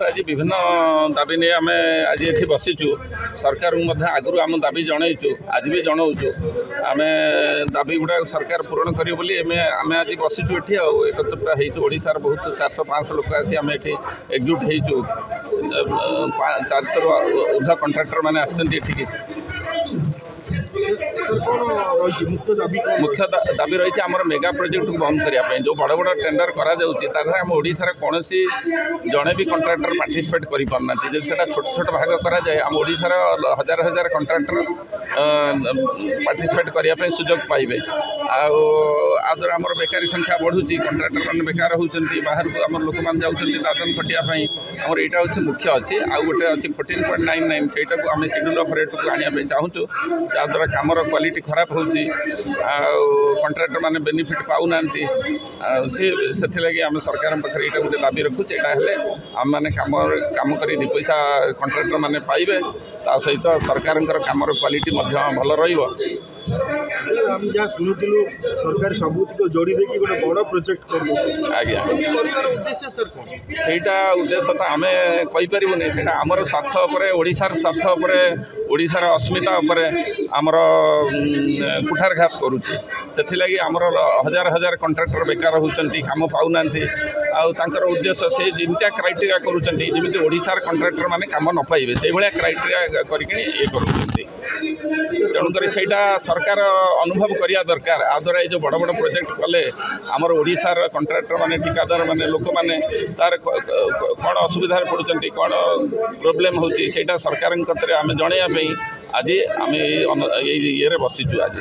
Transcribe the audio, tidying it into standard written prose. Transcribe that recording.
आज विभिन्न दाबी नहीं आम आज ये बसीचु सरकार आगु आम दाबी जनईचु आज भी जनाऊँ आम दाबी गुड़ा सरकार पूरण करें आज बसीचु ये एकत्रित होशार बहुत 400-500 लोक आसी आम ये एकजुट होचु 400 ऊर्ध्व कंट्राक्टर मैंने आसठी मुख्य दाबी रही आम मेगा प्रोजेक्ट को बंद करने जो बड़ बड़ टेंडर कराम ओडार कौन जड़े भी कंट्राक्टर पार्टिसिपेट कर पारना जब से छोट छोट भाग कराए आम ओडार हजार हजार कंट्राक्टर पार्टिसिपेट करने सुजोग पाइबे आदर आम बेकारी संख्या बढ़ुची कंट्राक्टर मैंने बेकार होती बाहर को आम लोक मैंने जाऊँच दादन खटियापाई आमर यहाँ हूँ मुख्य अच्छी आउ गोटे अच्छी 14.99 से शेड्यूल ऑफ रेट को आने चाहूँ जहाँद्वारा कमर क्वालिटी खराब होती कंट्राक्टर मैंने बेनिफिट पाऊना से लगी आम सरकार पाखे यहाँ गोटे दाबी रखुचे यहाँ आम मैंने कम कर 2 पैसा कंट्राक्टर मैंने पाइबे ता सहित सरकार कमर क्वालिटी भल रही सरकार सबूत जोड़ी देखिए गोटे बड़ प्रोजेक्ट कर आज्ञा सेटा उद्देश्य तो आम कहीपरूनी से आमर स्वार्थ ओडार स्वार्थ ओडार अस्मिता आमर कुठारघात करुच्ची से लगी आमर हजार हजार कंट्राक्टर बेकार होती काम पाऊना आर उद्देश्य से जमितिया क्राइटेरिया करुँच ओडार कंट्राक्टर मैंने कम न पाइबे से भाया क्राइटेरिया करके ये कर तेणुक सरकार अनुभव करने दरकार आ द्वारा जो बड़ बड़ प्रोजेक्ट कले आमर ओडार कंट्राक्टर माने ठिकादार माने लोक माने तार कौन असुविधा पड़ुंट कौन प्रोब्लेम होता सरकार आम जनवाई आज आम ये बसीचु आज।